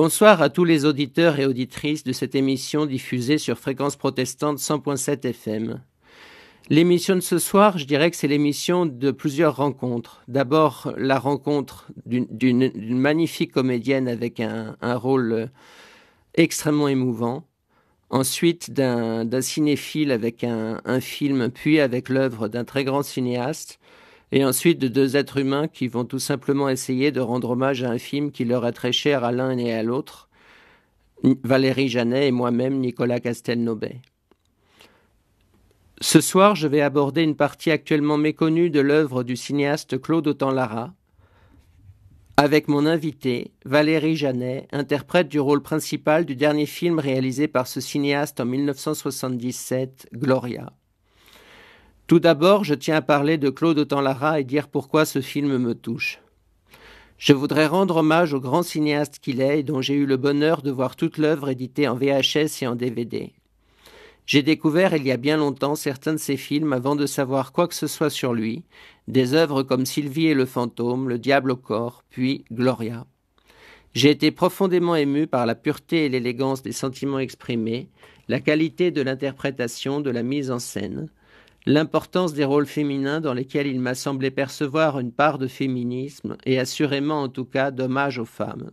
Bonsoir à tous les auditeurs et auditrices de cette émission diffusée sur Fréquence Protestante 100.7 FM. L'émission de ce soir, je dirais que c'est l'émission de plusieurs rencontres. D'abord, la rencontre d'une magnifique comédienne avec un rôle extrêmement émouvant. Ensuite, d'un cinéphile avec un film, puis avec l'œuvre d'un très grand cinéaste. Et ensuite de deux êtres humains qui vont tout simplement essayer de rendre hommage à un film qui leur est très cher à l'un et à l'autre, Valérie Janet et moi-même, Nicolas Castelnaubet. Ce soir, je vais aborder une partie actuellement méconnue de l'œuvre du cinéaste Claude Autant-Lara, avec mon invité, Valérie Janet, interprète du rôle principal du dernier film réalisé par ce cinéaste en 1977, Gloria. Tout d'abord, je tiens à parler de Claude Autant-Lara et dire pourquoi ce film me touche. Je voudrais rendre hommage au grand cinéaste qu'il est et dont j'ai eu le bonheur de voir toute l'œuvre éditée en VHS et en DVD. J'ai découvert il y a bien longtemps certains de ses films avant de savoir quoi que ce soit sur lui, des œuvres comme Sylvie et le fantôme, Le diable au corps, puis Gloria. J'ai été profondément ému par la pureté et l'élégance des sentiments exprimés, la qualité de l'interprétation, de la mise en scène, l'importance des rôles féminins dans lesquels il m'a semblé percevoir une part de féminisme et assurément en tout cas d'hommage aux femmes.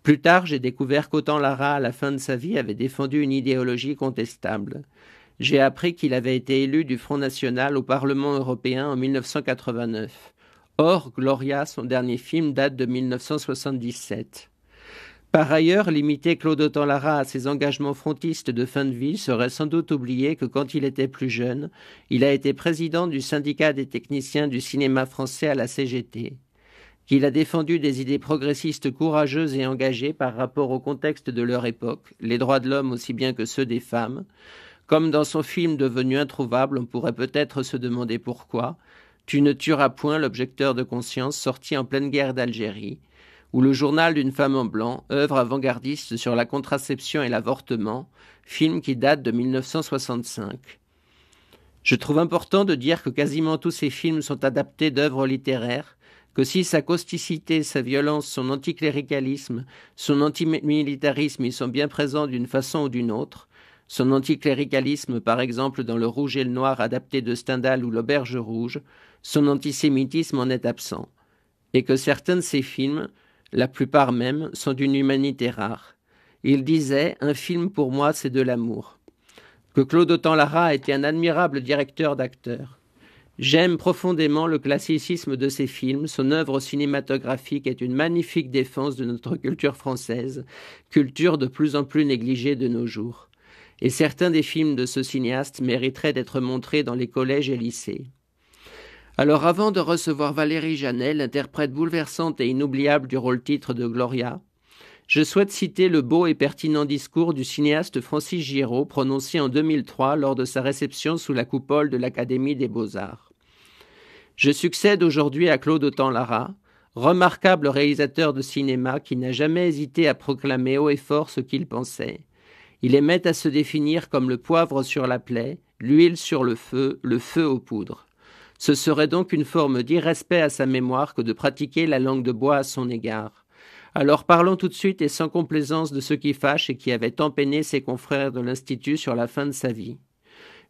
Plus tard, j'ai découvert qu'Autant-Lara, à la fin de sa vie, avait défendu une idéologie contestable. J'ai appris qu'il avait été élu du Front National au Parlement européen en 1989. Or, Gloria, son dernier film, date de 1977. Par ailleurs, limiter Claude Autant-Lara à ses engagements frontistes de fin de vie serait sans doute oublier que quand il était plus jeune, il a été président du syndicat des techniciens du cinéma français à la CGT, qu'il a défendu des idées progressistes courageuses et engagées par rapport au contexte de leur époque, les droits de l'homme aussi bien que ceux des femmes. Comme dans son film devenu introuvable, on pourrait peut-être se demander pourquoi « Tu ne tueras point l'objecteur de conscience » sorti en pleine guerre d'Algérie, ou Le journal d'une femme en blanc, œuvre avant-gardiste sur la contraception et l'avortement, film qui date de 1965. Je trouve important de dire que quasiment tous ces films sont adaptés d'œuvres littéraires, que si sa causticité, sa violence, son anticléricalisme, son antimilitarisme y sont bien présents d'une façon ou d'une autre, son anticléricalisme par exemple dans Le Rouge et le Noir adapté de Stendhal ou L'Auberge rouge, son antisémitisme en est absent, et que certains de ces films, la plupart même, sont d'une humanité rare. Il disait « Un film pour moi, c'est de l'amour ». Que Claude Autant-Lara a été un admirable directeur d'acteurs. J'aime profondément le classicisme de ses films, son œuvre cinématographique est une magnifique défense de notre culture française, culture de plus en plus négligée de nos jours. Et certains des films de ce cinéaste mériteraient d'être montrés dans les collèges et lycées. Alors avant de recevoir Valérie Janet, l'interprète bouleversante et inoubliable du rôle-titre de Gloria, je souhaite citer le beau et pertinent discours du cinéaste Francis Giraud prononcé en 2003 lors de sa réception sous la coupole de l'Académie des Beaux-Arts. Je succède aujourd'hui à Claude Autant-Lara, remarquable réalisateur de cinéma qui n'a jamais hésité à proclamer haut et fort ce qu'il pensait. Il aimait à se définir comme le poivre sur la plaie, l'huile sur le feu aux poudres. Ce serait donc une forme d'irrespect à sa mémoire que de pratiquer la langue de bois à son égard. Alors parlons tout de suite et sans complaisance de ce qui fâche et qui avait tant peiné ses confrères de l'Institut sur la fin de sa vie.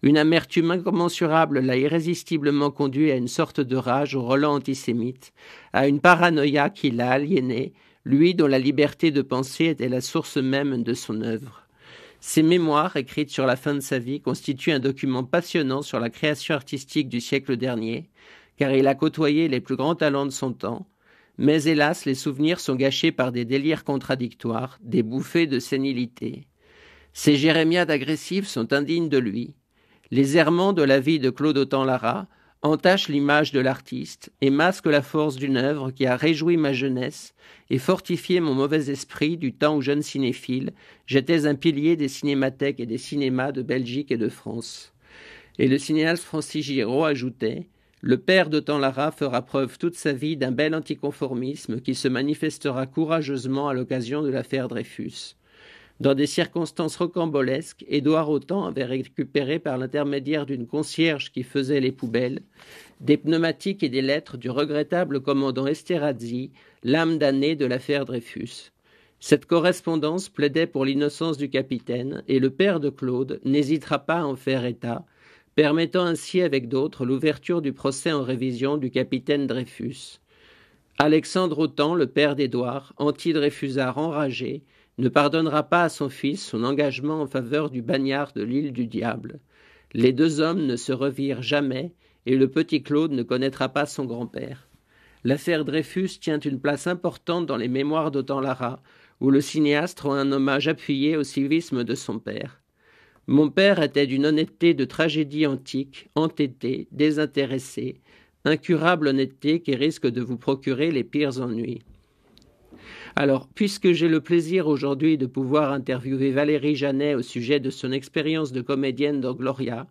Une amertume incommensurable l'a irrésistiblement conduit à une sorte de rage au relent antisémite, à une paranoïa qui l'a aliéné, lui dont la liberté de penser était la source même de son œuvre. Ses mémoires, écrites sur la fin de sa vie, constituent un document passionnant sur la création artistique du siècle dernier, car il a côtoyé les plus grands talents de son temps, mais hélas, les souvenirs sont gâchés par des délires contradictoires, des bouffées de sénilité. Ces jérémiades agressives sont indignes de lui. Les errements de la vie de Claude Autant-Lara entachent l'image de l'artiste et masquent la force d'une œuvre qui a réjoui ma jeunesse et fortifié mon mauvais esprit du temps où jeune cinéphile, j'étais un pilier des cinémathèques et des cinémas de Belgique et de France. Et le cinéaste Francis Giraud ajoutait « Le père d'Autant-Lara fera preuve toute sa vie d'un bel anticonformisme qui se manifestera courageusement à l'occasion de l'affaire Dreyfus. » Dans des circonstances rocambolesques, Édouard Autant avait récupéré par l'intermédiaire d'une concierge qui faisait les poubelles des pneumatiques et des lettres du regrettable commandant Esterhazy, l'âme damnée de l'affaire Dreyfus. Cette correspondance plaidait pour l'innocence du capitaine, et le père de Claude n'hésitera pas à en faire état, permettant ainsi avec d'autres l'ouverture du procès en révision du capitaine Dreyfus. Alexandre Autan, le père d'Édouard, anti-dreyfusard enragé, ne pardonnera pas à son fils son engagement en faveur du bagnard de l'île du Diable. Les deux hommes ne se revirent jamais, et le petit Claude ne connaîtra pas son grand-père. L'affaire Dreyfus tient une place importante dans les mémoires d'Autant-Lara, où le cinéaste rend un hommage appuyé au civisme de son père. Mon père était d'une honnêteté de tragédie antique, entêtée, désintéressée, incurable honnêteté qui risque de vous procurer les pires ennuis. Alors, puisque j'ai le plaisir aujourd'hui de pouvoir interviewer Valérie Janet au sujet de son expérience de comédienne dans Gloria,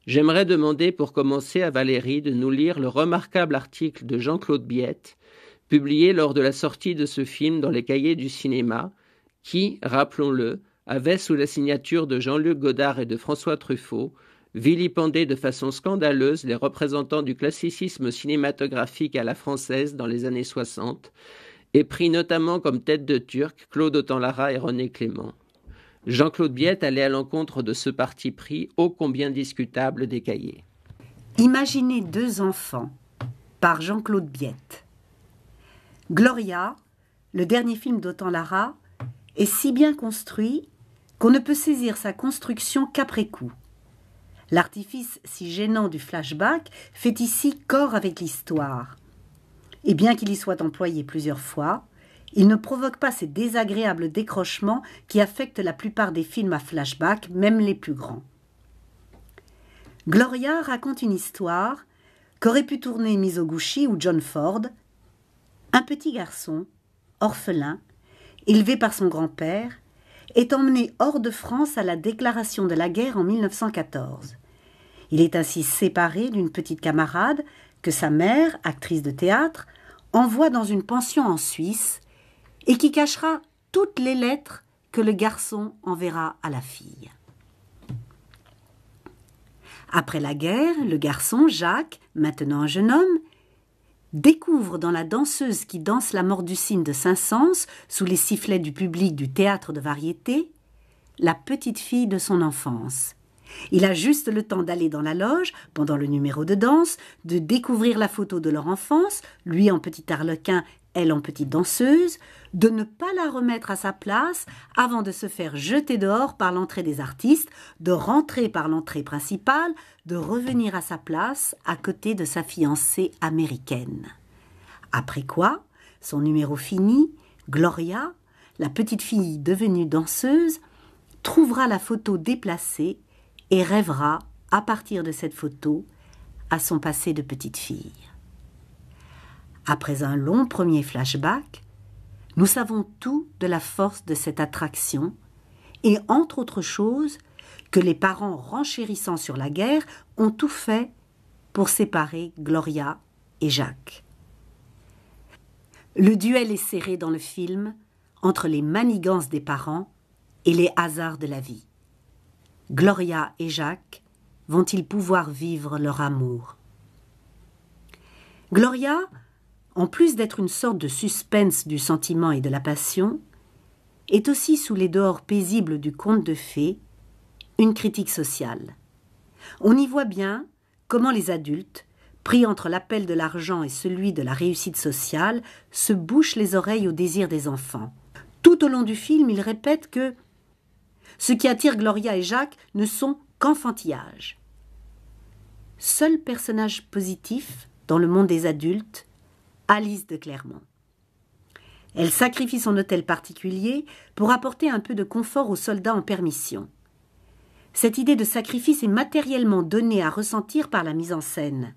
j'aimerais demander pour commencer à Valérie de nous lire le remarquable article de Jean-Claude Biette, publié lors de la sortie de ce film dans les cahiers du cinéma, qui, rappelons-le, avait sous la signature de Jean-Luc Godard et de François Truffaut, vilipendé de façon scandaleuse les représentants du classicisme cinématographique à la française dans les années 60, et pris notamment comme tête de turc Claude Autant-Lara et René Clément. Jean-Claude Biette allait à l'encontre de ce parti pris ô combien discutable des cahiers. Imaginez deux enfants, par Jean-Claude Biette. Gloria, le dernier film d'Autant-Lara, est si bien construit qu'on ne peut saisir sa construction qu'après coup. L'artifice si gênant du flashback fait ici corps avec l'histoire. Et bien qu'il y soit employé plusieurs fois, il ne provoque pas ces désagréables décrochements qui affectent la plupart des films à flashback, même les plus grands. Gloria raconte une histoire qu'aurait pu tourner Mizoguchi ou John Ford. Un petit garçon, orphelin, élevé par son grand-père, est emmené hors de France à la déclaration de la guerre en 1914. Il est ainsi séparé d'une petite camarade que sa mère, actrice de théâtre, envoie dans une pension en Suisse et qui cachera toutes les lettres que le garçon enverra à la fille. Après la guerre, le garçon, Jacques, maintenant un jeune homme, découvre dans la danseuse qui danse la mort du cygne de Saint-Saëns sous les sifflets du public du théâtre de variété, la petite fille de son enfance. Il a juste le temps d'aller dans la loge, pendant le numéro de danse, de découvrir la photo de leur enfance, lui en petit arlequin, elle en petite danseuse, de ne pas la remettre à sa place avant de se faire jeter dehors par l'entrée des artistes, de rentrer par l'entrée principale, de revenir à sa place à côté de sa fiancée américaine. Après quoi, son numéro fini, Gloria, la petite fille devenue danseuse, trouvera la photo déplacée et rêvera, à partir de cette photo, à son passé de petite fille. Après un long premier flashback, nous savons tout de la force de cette attraction et, entre autres choses, que les parents renchérissant sur la guerre ont tout fait pour séparer Gloria et Jacques. Le duel est serré dans le film entre les manigances des parents et les hasards de la vie. Gloria et Jacques vont-ils pouvoir vivre leur amour? Gloria, en plus d'être une sorte de suspense du sentiment et de la passion, est aussi sous les dehors paisibles du conte de fées, une critique sociale. On y voit bien comment les adultes, pris entre l'appel de l'argent et celui de la réussite sociale, se bouchent les oreilles au désir des enfants. Tout au long du film, ils répètent que ce qui attire Gloria et Jacques ne sont qu'enfantillages. Seul personnage positif dans le monde des adultes, Alice de Clermont. Elle sacrifie son hôtel particulier pour apporter un peu de confort aux soldats en permission. Cette idée de sacrifice est matériellement donnée à ressentir par la mise en scène.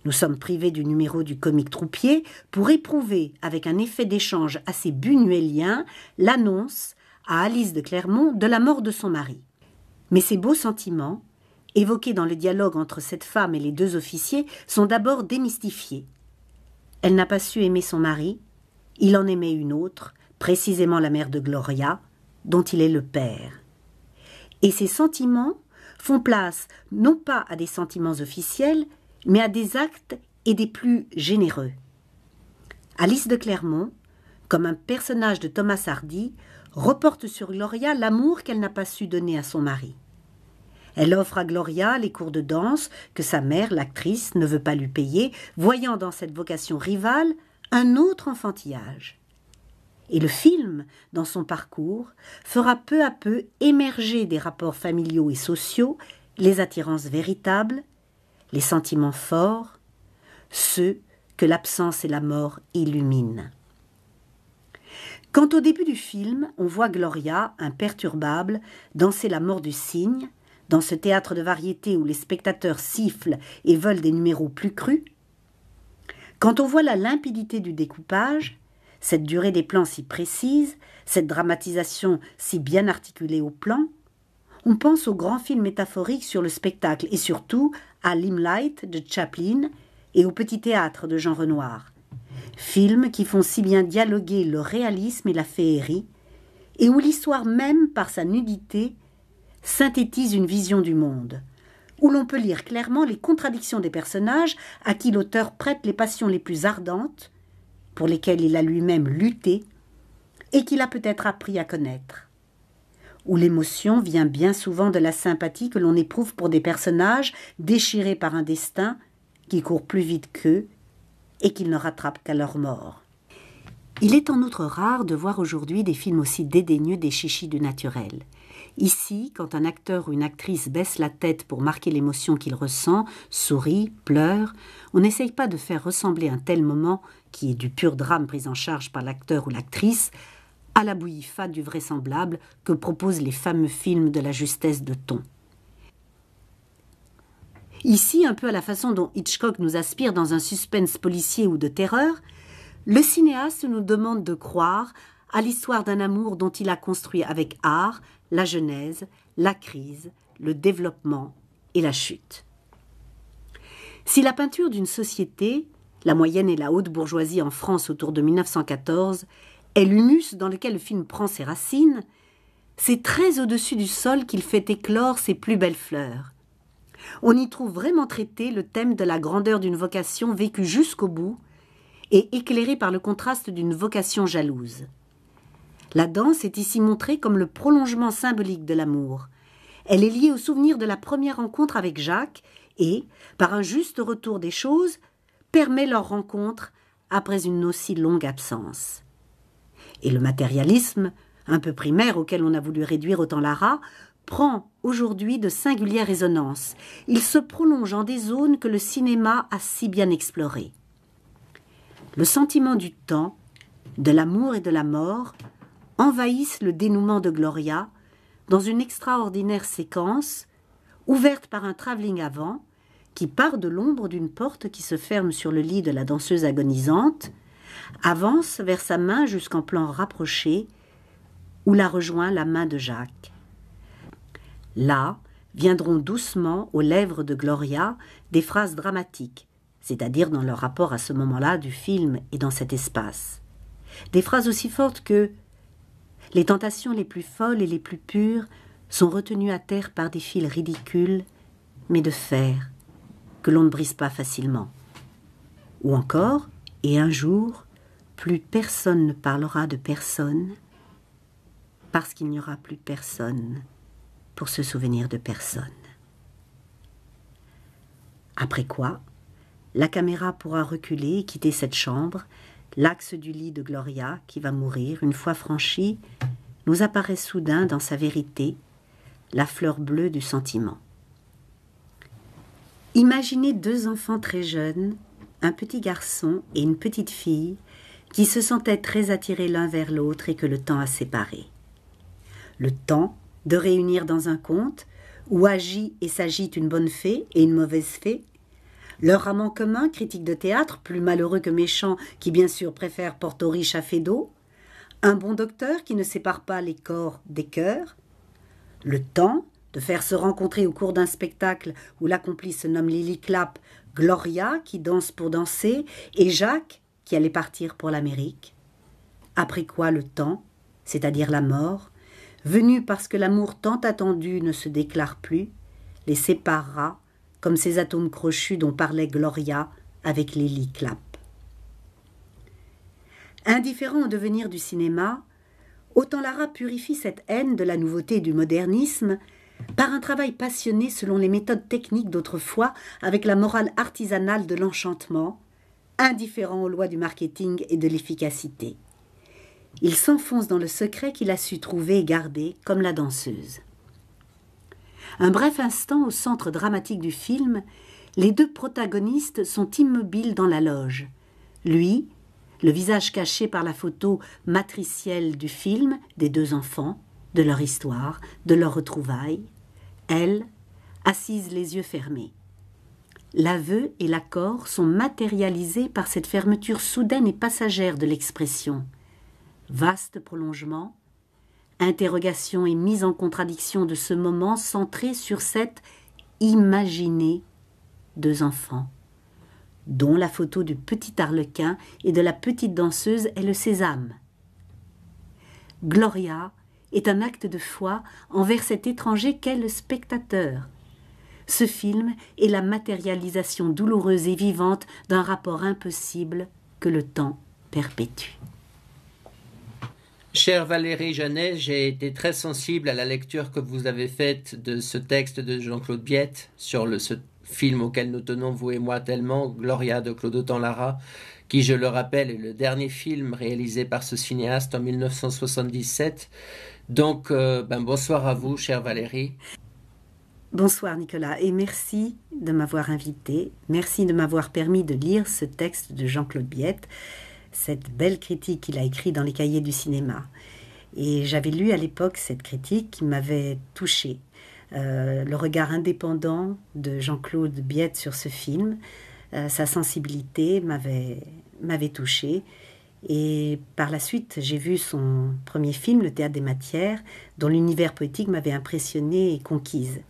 Nous sommes privés du numéro du comique troupier pour éprouver, avec un effet d'échange assez buñuelien, l'annonce à Alice de Clermont de la mort de son mari. Mais ces beaux sentiments, évoqués dans le dialogue entre cette femme et les deux officiers, sont d'abord démystifiés. Elle n'a pas su aimer son mari, il en aimait une autre, précisément la mère de Gloria, dont il est le père. Et ces sentiments font place non pas à des sentiments officiels, mais à des actes et des plus généreux. Alice de Clermont, comme un personnage de Thomas Hardy, reporte sur Gloria l'amour qu'elle n'a pas su donner à son mari. Elle offre à Gloria les cours de danse que sa mère, l'actrice, ne veut pas lui payer, voyant dans cette vocation rivale un autre enfantillage. Et le film, dans son parcours, fera peu à peu émerger des rapports familiaux et sociaux, les attirances véritables, les sentiments forts, ceux que l'absence et la mort illuminent. Quand au début du film, on voit Gloria, imperturbable, danser la mort du cygne, dans ce théâtre de variété où les spectateurs sifflent et veulent des numéros plus crus, quand on voit la limpidité du découpage, cette durée des plans si précise, cette dramatisation si bien articulée au plan, on pense au grand film métaphorique sur le spectacle et surtout à Limelight de Chaplin et au Petit Théâtre de Jean Renoir. Films qui font si bien dialoguer le réalisme et la féerie, et où l'histoire même, par sa nudité, synthétise une vision du monde, où l'on peut lire clairement les contradictions des personnages à qui l'auteur prête les passions les plus ardentes, pour lesquelles il a lui-même lutté, et qu'il a peut-être appris à connaître, où l'émotion vient bien souvent de la sympathie que l'on éprouve pour des personnages déchirés par un destin qui court plus vite qu'eux et qu'ils ne rattrapent qu'à leur mort. Il est en outre rare de voir aujourd'hui des films aussi dédaigneux des chichis du naturel. Ici, quand un acteur ou une actrice baisse la tête pour marquer l'émotion qu'il ressent, sourit, pleure, on n'essaye pas de faire ressembler un tel moment, qui est du pur drame pris en charge par l'acteur ou l'actrice, à la bouillie fade du vraisemblable que proposent les fameux films de la justesse de ton. Ici, un peu à la façon dont Hitchcock nous aspire dans un suspense policier ou de terreur, le cinéaste nous demande de croire à l'histoire d'un amour dont il a construit avec art la genèse, la crise, le développement et la chute. Si la peinture d'une société, la moyenne et la haute bourgeoisie en France autour de 1914, est l'humus dans lequel le film prend ses racines, c'est très au-dessus du sol qu'il fait éclore ses plus belles fleurs. On y trouve vraiment traité le thème de la grandeur d'une vocation vécue jusqu'au bout et éclairée par le contraste d'une vocation jalouse. La danse est ici montrée comme le prolongement symbolique de l'amour. Elle est liée au souvenir de la première rencontre avec Jacques et, par un juste retour des choses, permet leur rencontre après une aussi longue absence. Et le matérialisme, un peu primaire auquel on a voulu réduire autant Lara, prend aujourd'hui de singulières résonances. Il se prolonge en des zones que le cinéma a si bien explorées. Le sentiment du temps, de l'amour et de la mort envahissent le dénouement de Gloria dans une extraordinaire séquence ouverte par un travelling avant qui part de l'ombre d'une porte qui se ferme sur le lit de la danseuse agonisante, avance vers sa main jusqu'en plan rapproché où la rejoint la main de Jacques. Là viendront doucement aux lèvres de Gloria des phrases dramatiques, c'est-à-dire dans leur rapport à ce moment-là du film et dans cet espace. Des phrases aussi fortes que « Les tentations les plus folles et les plus pures sont retenues à terre par des fils ridicules, mais de fer, que l'on ne brise pas facilement. » Ou encore « Et un jour, plus personne ne parlera de personne, parce qu'il n'y aura plus personne pour se souvenir de personne. » Après quoi, la caméra pourra reculer et quitter cette chambre. L'axe du lit de Gloria, qui va mourir, une fois franchi, nous apparaît soudain dans sa vérité, la fleur bleue du sentiment. Imaginez deux enfants très jeunes, un petit garçon et une petite fille, qui se sentaient très attirés l'un vers l'autre et que le temps a séparés. Le temps de réunir dans un conte, où agit et s'agite une bonne fée et une mauvaise fée, leur amant commun, critique de théâtre, plus malheureux que méchant, qui bien sûr préfère Porto Riche à Feydeau, un bon docteur qui ne sépare pas les corps des cœurs, le temps de faire se rencontrer au cours d'un spectacle où l'accomplie se nomme Lily Clapp, Gloria qui danse pour danser, et Jacques qui allait partir pour l'Amérique. Après quoi le temps, c'est-à-dire la mort, venu parce que l'amour tant attendu ne se déclare plus, les séparera comme ces atomes crochus dont parlait Gloria avec Lily Clapp. Indifférent au devenir du cinéma, Autant Lara purifie cette haine de la nouveauté et du modernisme par un travail passionné selon les méthodes techniques d'autrefois, avec la morale artisanale de l'enchantement, indifférent aux lois du marketing et de l'efficacité. Il s'enfonce dans le secret qu'il a su trouver et garder, comme la danseuse. Un bref instant au centre dramatique du film, les deux protagonistes sont immobiles dans la loge. Lui, le visage caché par la photo matricielle du film, des deux enfants, de leur histoire, de leurs retrouvailles. Elle, assise les yeux fermés. L'aveu et l'accord sont matérialisés par cette fermeture soudaine et passagère de l'expression. Vaste prolongement, interrogation et mise en contradiction de ce moment centré sur cette imaginée deux enfants, dont la photo du petit arlequin et de la petite danseuse est le sésame. Gloria est un acte de foi envers cet étranger qu'est le spectateur. Ce film est la matérialisation douloureuse et vivante d'un rapport impossible que le temps perpétue. Chère Valérie Janet, j'ai été très sensible à la lecture que vous avez faite de ce texte de Jean-Claude Biette sur ce film auquel nous tenons, vous et moi, tellement, Gloria de Claude Autant-Lara, qui, je le rappelle, est le dernier film réalisé par ce cinéaste en 1977. Donc, bonsoir à vous, chère Valérie. Bonsoir Nicolas, et merci de m'avoir invité, merci de m'avoir permis de lire ce texte de Jean-Claude Biette, cette belle critique qu'il a écrite dans les cahiers du cinéma. Et j'avais lu à l'époque cette critique qui m'avait touchée. Le regard indépendant de Jean-Claude Biette sur ce film, sa sensibilité m'avait touchée. Et par la suite, j'ai vu son premier film, Le Théâtre des Matières, dont l'univers poétique m'avait impressionnée et conquise.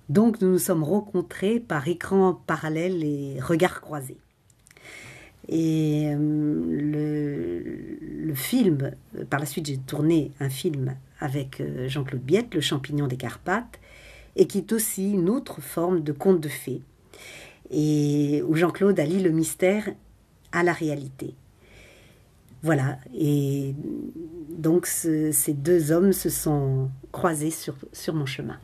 Donc nous nous sommes rencontrés par écran parallèle et regards croisés. Et le film, par la suite j'ai tourné un film avec Jean-Claude Biette, Le Champignon des Carpates, et qui est aussi une autre forme de conte de fées, et où Jean-Claude allie le mystère à la réalité. Voilà, et donc ces deux hommes se sont croisés sur mon chemin.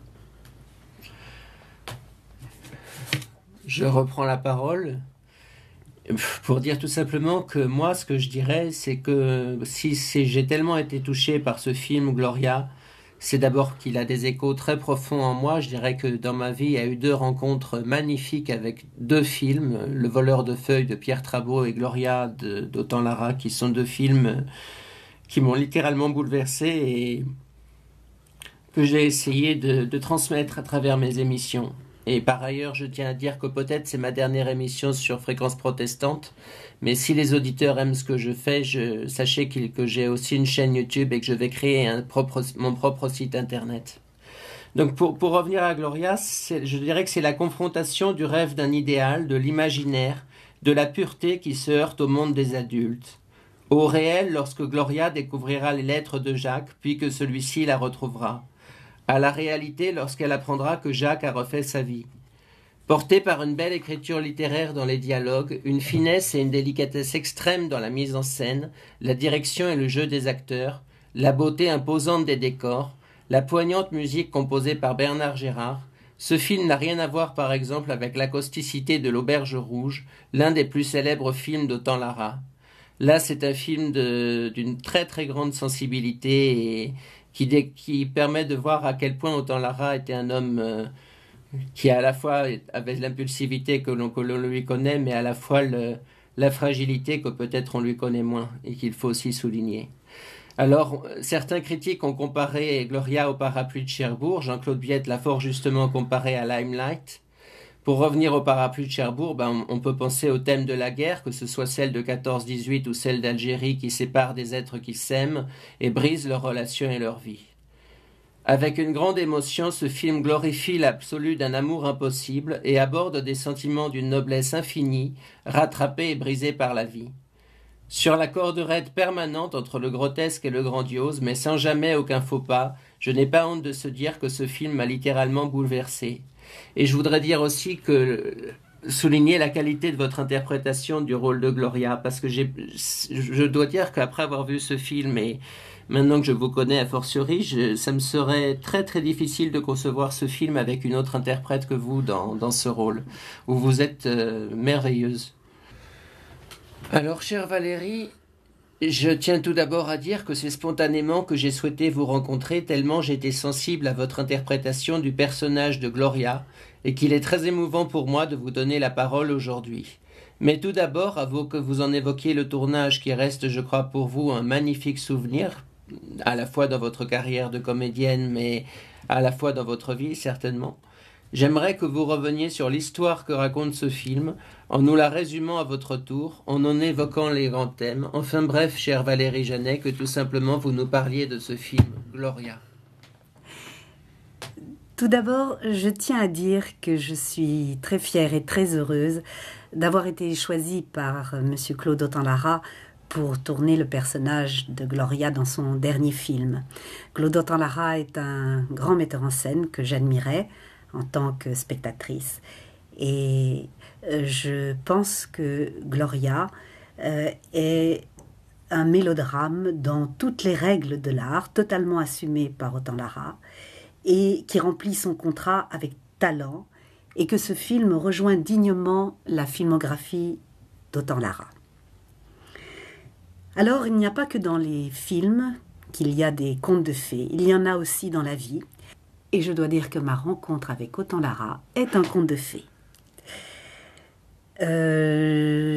Je reprends la parole pour dire tout simplement que moi, ce que je dirais, c'est que si j'ai tellement été touché par ce film Gloria, c'est d'abord qu'il a des échos très profonds en moi. Je dirais que dans ma vie, il y a eu deux rencontres magnifiques avec deux films, Le Voleur de feuilles de Pierre Trabeau et Gloria d'Autant Lara, qui sont deux films qui m'ont littéralement bouleversé et que j'ai essayé de transmettre à travers mes émissions. Et par ailleurs, je tiens à dire que peut-être c'est ma dernière émission sur Fréquence Protestante, mais si les auditeurs aiment ce que je fais, sachez que j'ai aussi une chaîne YouTube et que je vais créer mon propre site internet. Donc pour revenir à Gloria, je dirais que c'est la confrontation du rêve d'un idéal, de l'imaginaire, de la pureté qui se heurte au monde des adultes. Au réel, lorsque Gloria découvrira les lettres de Jacques, puis que celui-ci la retrouvera. À la réalité lorsqu'elle apprendra que Jacques a refait sa vie. Portée par une belle écriture littéraire dans les dialogues, une finesse et une délicatesse extrême dans la mise en scène, la direction et le jeu des acteurs, la beauté imposante des décors, la poignante musique composée par Bernard Gérard, ce film n'a rien à voir par exemple avec l'acousticité de l'Auberge Rouge, l'un des plus célèbres films d'Autant Lara. Là, c'est un film d'une très très grande sensibilité et qui permet de voir à quel point Autant Lara était un homme qui à la fois avait l'impulsivité que l'on lui connaît, mais à la fois la fragilité que peut-être on lui connaît moins et qu'il faut aussi souligner. Alors, certains critiques ont comparé Gloria au Parapluie de Cherbourg. Jean-Claude Biette l'a fort justement comparé à Limelight. Pour revenir au Parapluie de Cherbourg, on peut penser au thème de la guerre, que ce soit celle de 14-18 ou celle d'Algérie qui sépare des êtres qui s'aiment et brise leurs relations et leur vie. Avec une grande émotion, ce film glorifie l'absolu d'un amour impossible et aborde des sentiments d'une noblesse infinie, rattrapés et brisés par la vie. Sur la corde raide permanente entre le grotesque et le grandiose, mais sans jamais aucun faux pas, je n'ai pas honte de se dire que ce film m'a littéralement bouleversé. Et je voudrais dire aussi que souligner la qualité de votre interprétation du rôle de Gloria, parce que je dois dire qu'après avoir vu ce film et maintenant que je vous connais a fortiori, ça me serait très très difficile de concevoir ce film avec une autre interprète que vous dans ce rôle, où vous êtes merveilleuse. Alors, chère Valérie, je tiens tout d'abord à dire que c'est spontanément que j'ai souhaité vous rencontrer tellement j'étais sensible à votre interprétation du personnage de Gloria et qu'il est très émouvant pour moi de vous donner la parole aujourd'hui. Mais tout d'abord, avant que vous en évoquiez le tournage qui reste, je crois, pour vous un magnifique souvenir, à la fois dans votre carrière de comédienne, mais à la fois dans votre vie, certainement. J'aimerais que vous reveniez sur l'histoire que raconte ce film, en nous la résumant à votre tour, en évoquant les grands thèmes. Enfin bref, chère Valérie Janet, que tout simplement vous nous parliez de ce film, Gloria. Tout d'abord, je tiens à dire que je suis très fière et très heureuse d'avoir été choisie par Monsieur Claude Autant-Lara pour tourner le personnage de Gloria dans son dernier film. Claude Autant-Lara est un grand metteur en scène que j'admirais en tant que spectatrice. Et je pense que Gloria est un mélodrame dans toutes les règles de l'art, totalement assumé par Autant-Lara, et qui remplit son contrat avec talent, et que ce film rejoint dignement la filmographie d'Autant-Lara. Alors, il n'y a pas que dans les films qu'il y a des contes de fées, il y en a aussi dans la vie. Et je dois dire que ma rencontre avec Autant-Lara est un conte de fées.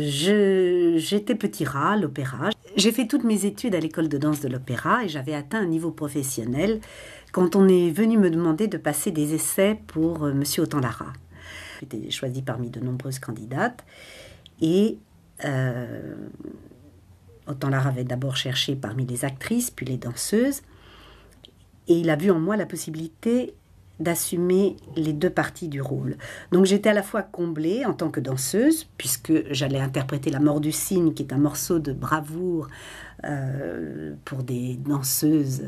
J'étais petit rat à l'opéra. J'ai fait toutes mes études à l'école de danse de l'opéra et j'avais atteint un niveau professionnel quand on est venu me demander de passer des essais pour Monsieur Autant-Lara. J'étais choisie parmi de nombreuses candidates et Autant-Lara avait d'abord cherché parmi les actrices puis les danseuses. Et il a vu en moi la possibilité d'assumer les deux parties du rôle. Donc j'étais à la fois comblée en tant que danseuse, puisque j'allais interpréter La mort du cygne, qui est un morceau de bravoure pour des danseuses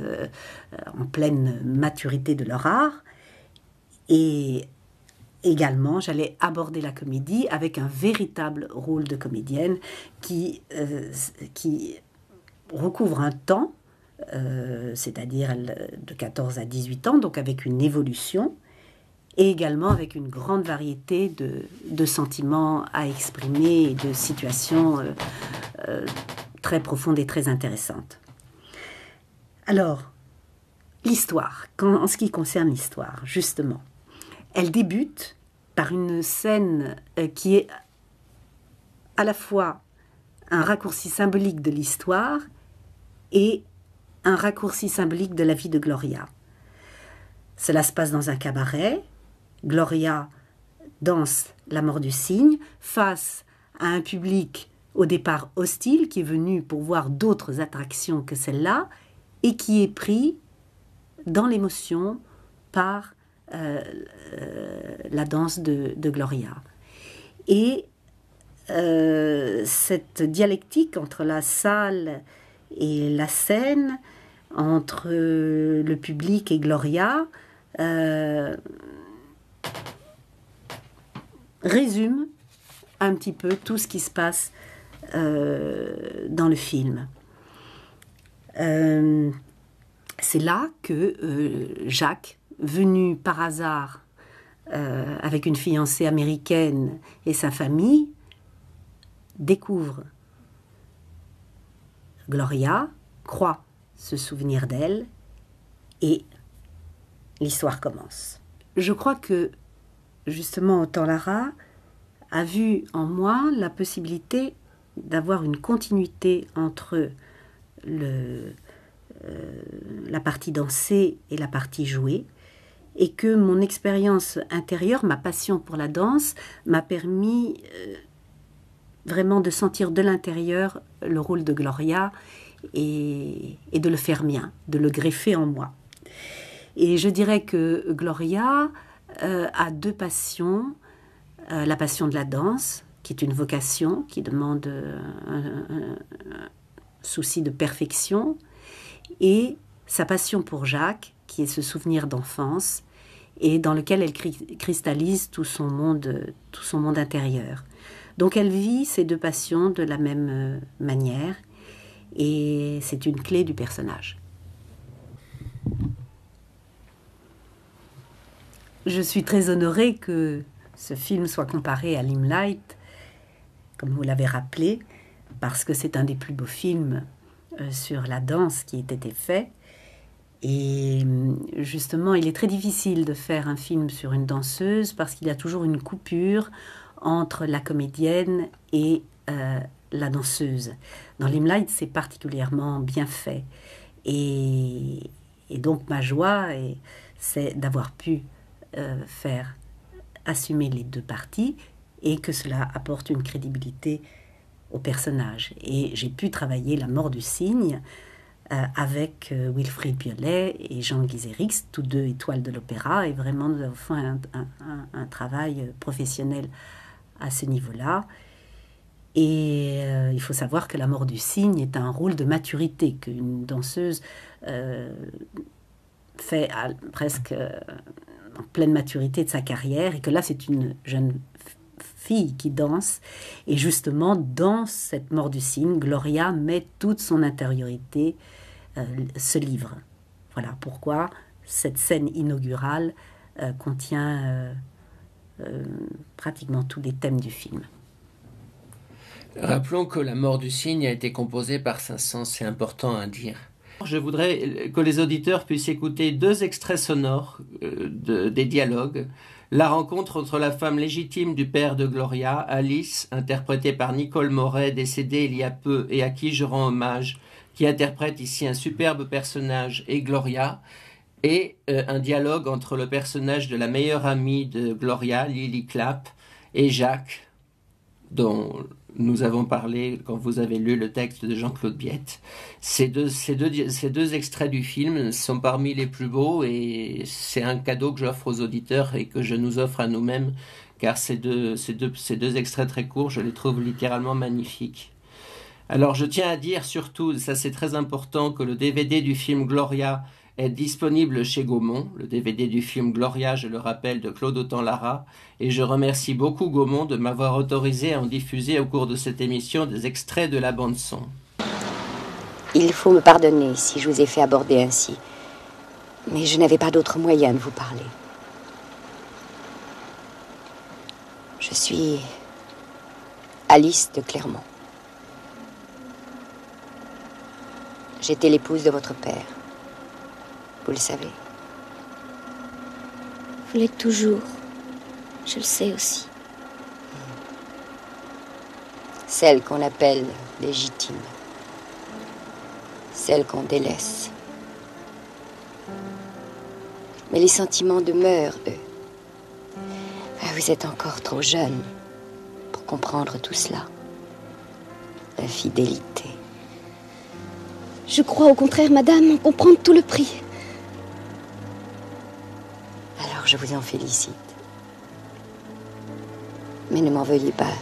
en pleine maturité de leur art. Et également, j'allais aborder la comédie avec un véritable rôle de comédienne qui recouvre un temps, c'est-à-dire de 14 à 18 ans, donc avec une évolution, et également avec une grande variété de sentiments à exprimer et de situations très profondes et très intéressantes. Alors, l'histoire, en ce qui concerne l'histoire, justement, elle débute par une scène qui est à la fois un raccourci symbolique de l'histoire et un raccourci symbolique de la vie de Gloria. Cela se passe dans un cabaret. Gloria danse La mort du cygne face à un public au départ hostile qui est venu pour voir d'autres attractions que celle-là et qui est pris dans l'émotion par la danse de Gloria. Et cette dialectique entre la salle et la scène, entre le public et Gloria, résume un petit peu tout ce qui se passe dans le film. C'est là que Jacques, venu par hasard avec une fiancée américaine et sa famille, découvre Gloria, croit se souvenir d'elle et l'histoire commence. Je crois que justement Autant-Lara a vu en moi la possibilité d'avoir une continuité entre la partie dansée et la partie jouée, et que mon expérience intérieure, ma passion pour la danse, m'a permis vraiment de sentir de l'intérieur le rôle de Gloria et de le faire mien, de le greffer en moi. Et je dirais que Gloria a deux passions. La passion de la danse, qui est une vocation, qui demande un souci de perfection, et sa passion pour Jacques, qui est ce souvenir d'enfance, et dans lequel elle cristallise tout son monde intérieur. Donc elle vit ces deux passions de la même manière, et c'est une clé du personnage. Je suis très honorée que ce film soit comparé à Limelight, comme vous l'avez rappelé, parce que c'est un des plus beaux films sur la danse qui ait été fait. Et justement, il est très difficile de faire un film sur une danseuse parce qu'il y a toujours une coupure entre la comédienne et la danseuse. Dans Limelight, c'est particulièrement bien fait. Et donc, ma joie, c'est d'avoir pu faire assumer les deux parties et que cela apporte une crédibilité au personnage. Et j'ai pu travailler La mort du cygne avec Wilfried Biolay et Jean Guizérix, tous deux étoiles de l'opéra, et vraiment nous avons fait un travail professionnel à ce niveau-là. Et il faut savoir que La mort du cygne est un rôle de maturité qu'une danseuse fait presque en pleine maturité de sa carrière, et que là c'est une jeune fille qui danse, et justement dans cette mort du cygne, Gloria met toute son intériorité, se livre. Voilà pourquoi cette scène inaugurale contient pratiquement tous les thèmes du film. Rappelons que La mort du cygne a été composée par Saint-Saëns, c'est important à dire. Je voudrais que les auditeurs puissent écouter 2 extraits sonores des dialogues. La rencontre entre la femme légitime du père de Gloria, Alice, interprétée par Nicole Moret, décédée il y a peu et à qui je rends hommage, qui interprète ici un superbe personnage, et Gloria, et un dialogue entre le personnage de la meilleure amie de Gloria, Lily Clapp, et Jacques, dont nous avons parlé quand vous avez lu le texte de Jean-Claude Biette. Ces deux extraits du film sont parmi les plus beaux, et c'est un cadeau que j'offre aux auditeurs et que je nous offre à nous-mêmes, car ces deux extraits très courts, je les trouve littéralement magnifiques. Alors je tiens à dire surtout, ça c'est très important, que le DVD du film Gloria est disponible chez Gaumont, le DVD du film Gloria, je le rappelle, de Claude Autant-Lara, et je remercie beaucoup Gaumont de m'avoir autorisé à en diffuser au cours de cette émission des extraits de la bande-son. Il faut me pardonner si je vous ai fait aborder ainsi, mais je n'avais pas d'autre moyen de vous parler. Je suis Alice de Clermont. J'étais l'épouse de votre père. Vous le savez. Vous l'êtes toujours. Je le sais aussi. Celle qu'on appelle légitime. Celle qu'on délaisse. Mais les sentiments demeurent, eux. Vous êtes encore trop jeune pour comprendre tout cela. La fidélité. Je crois au contraire, madame, en comprendre tout le prix. Alors je vous en félicite. Mais ne m'en veuillez pas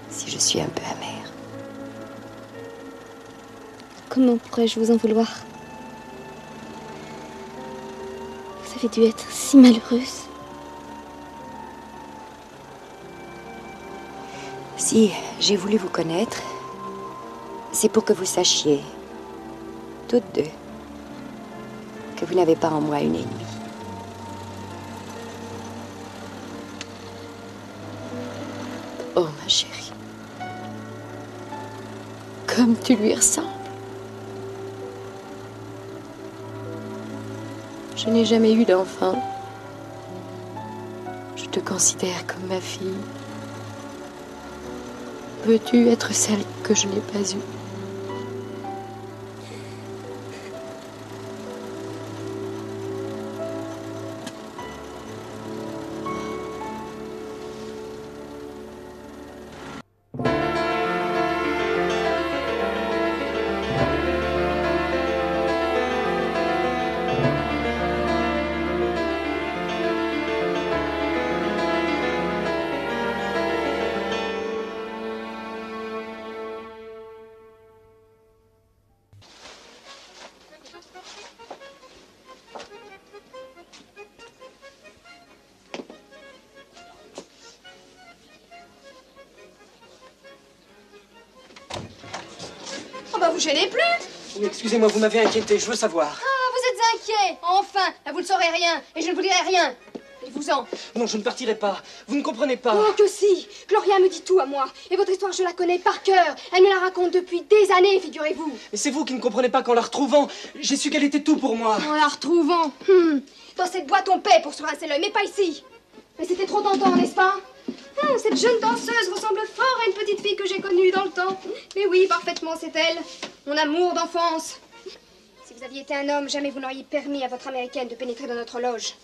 si je suis un peu amère. Comment pourrais-je vous en vouloir? Vous avez dû être si malheureuse. Si j'ai voulu vous connaître, c'est pour que vous sachiez, toutes deux, que vous n'avez pas en moi une ennemie. Oh, ma chérie, comme tu lui ressembles. Je n'ai jamais eu d'enfant. Je te considère comme ma fille. Veux-tu être celle que je n'ai pas eue? m'en vous gênez plus. Oui, excusez-moi, vous m'avez inquiété, je veux savoir. Ah, vous êtes inquiet. Enfin, là, vous ne saurez rien. Et je ne vous dirai rien. Allez-vous-en. Non, je ne partirai pas. Vous ne comprenez pas. Oh, que si. Gloria me dit tout à moi. Et votre histoire, je la connais par cœur. Elle me la raconte depuis des années, figurez-vous. Mais c'est vous qui ne comprenez pas qu'en la retrouvant, j'ai su qu'elle était tout pour moi. En la retrouvant. Dans cette boîte, on paie pour se rincer l'œil, mais pas ici. Mais c'était trop tentant, n'est-ce pas? Cette jeune danseuse ressemble fort à une petite fille que j'ai connue dans le temps. Mais oui, parfaitement, c'est elle. Mon amour d'enfance. Si vous aviez été un homme, jamais vous n'auriez permis à votre américaine de pénétrer dans notre loge.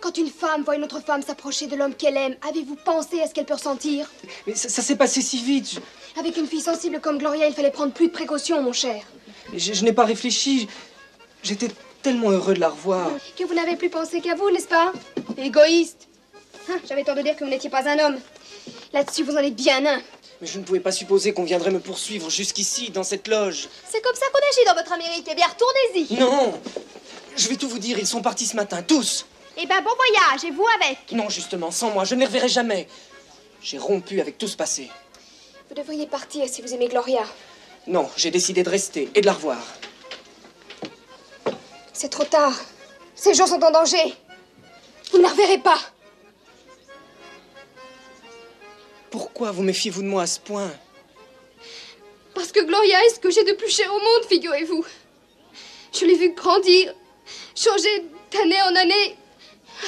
Quand une femme voit une autre femme s'approcher de l'homme qu'elle aime, avez-vous pensé à ce qu'elle peut ressentir? Mais ça s'est passé si vite. Avec une fille sensible comme Gloria, il fallait prendre plus de précautions, mon cher. Je n'ai pas réfléchi. J'étais tellement heureux de la revoir. Que vous n'avez plus pensé qu'à vous, n'est-ce pas? Égoïste. J'avais tort de dire que vous n'étiez pas un homme. Là-dessus, vous en êtes bien un. Mais je ne pouvais pas supposer qu'on viendrait me poursuivre jusqu'ici, dans cette loge. C'est comme ça qu'on agit dans votre Amérique. Eh bien, retournez-y. Non! Je vais tout vous dire, ils sont partis ce matin, tous. Eh ben, bon voyage, et vous avec. Non, justement, sans moi, je ne les reverrai jamais. J'ai rompu avec tout ce passé. Vous devriez partir si vous aimez Gloria. Non, j'ai décidé de rester et de la revoir. C'est trop tard. Ces gens sont en danger. Vous ne la reverrez pas. Pourquoi vous méfiez-vous de moi à ce point? Parce que Gloria est ce que j'ai de plus cher au monde, figurez-vous. Je l'ai vue grandir, changer d'année en année,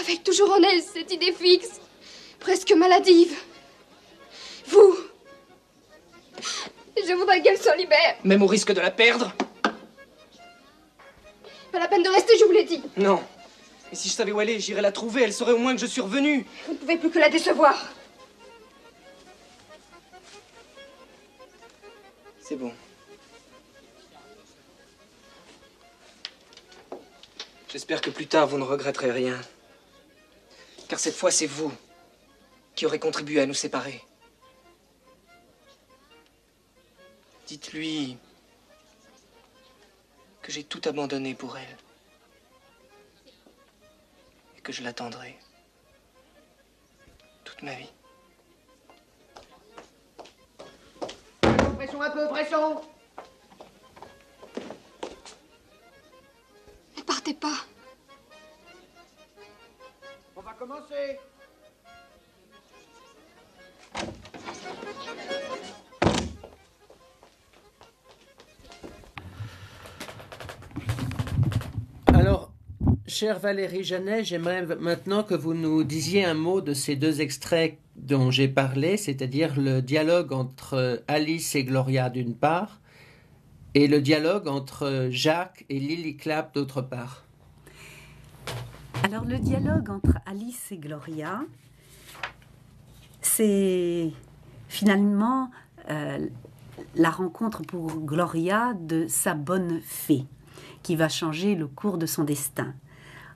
avec toujours en elle cette idée fixe, presque maladive. Vous, je voudrais qu'elle s'en libère. Même au risque de la perdre? Pas la peine de rester, je vous l'ai dit. Non. Et si je savais où elle est, j'irais la trouver, elle saurait au moins que je suis revenu. Vous ne pouvez plus que la décevoir. C'est bon. J'espère que plus tard, vous ne regretterez rien. Car cette fois, c'est vous qui aurez contribué à nous séparer. Dites-lui que j'ai tout abandonné pour elle. Et que je l'attendrai toute ma vie. Pression un peu, pression. Ne partez pas. On va commencer. Alors, chère Valérie Janet, j'aimerais maintenant que vous nous disiez un mot de ces deux extraits dont j'ai parlé, c'est-à-dire le dialogue entre Alice et Gloria d'une part, et le dialogue entre Jacques et Lily Clapp d'autre part. Alors le dialogue entre Alice et Gloria, c'est finalement la rencontre pour Gloria de sa bonne fée, qui va changer le cours de son destin.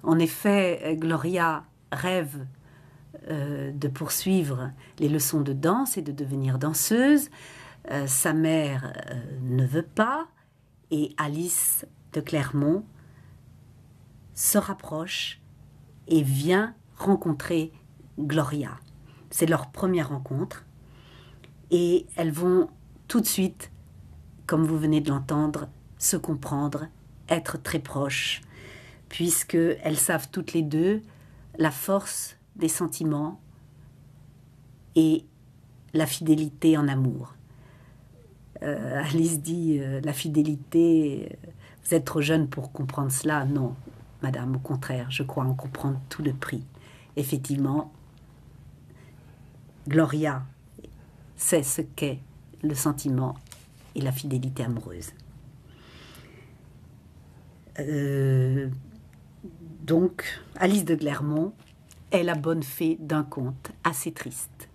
En effet, Gloria rêve de poursuivre les leçons de danse et de devenir danseuse. Sa mère ne veut pas, et Alice de Clermont se rapproche et vient rencontrer Gloria. C'est leur première rencontre, et elles vont tout de suite, comme vous venez de l'entendre, se comprendre, être très proches, puisqu'elles savent toutes les deux la force des sentiments et la fidélité en amour. Alice dit la fidélité, vous êtes trop jeune pour comprendre cela. Non, madame, au contraire, je crois en comprendre tout le prix. Effectivement, Gloria sait ce qu'est le sentiment et la fidélité amoureuse. Donc, Alice de Clermont est la bonne fée d'un conte assez triste.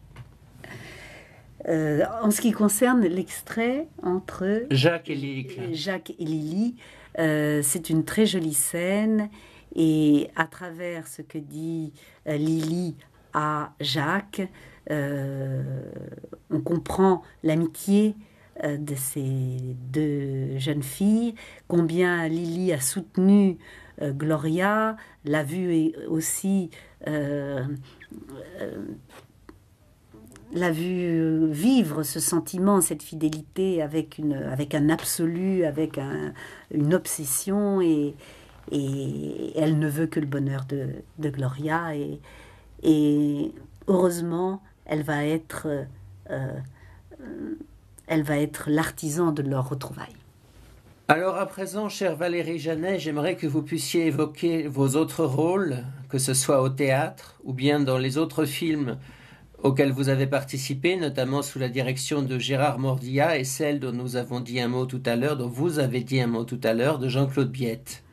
En ce qui concerne l'extrait entre Jacques et Lily Clapp. Jacques et Lily, c'est une très jolie scène, et à travers ce que dit Lily à Jacques, on comprend l'amitié de ces deux jeunes filles, combien Lily a soutenu Gloria, l'a vue aussi l'a vu vivre ce sentiment, cette fidélité avec un absolu, avec une obsession, et elle ne veut que le bonheur de Gloria, et heureusement, elle va être l'artisan de leur retrouvaille. Alors à présent, chère Valérie Janet, j'aimerais que vous puissiez évoquer vos autres rôles, que ce soit au théâtre ou bien dans les autres films auxquels vous avez participé, notamment sous la direction de Gérard Mordillat et celle dont nous avons dit un mot tout à l'heure, dont vous avez dit un mot tout à l'heure, de Jean-Claude Biette.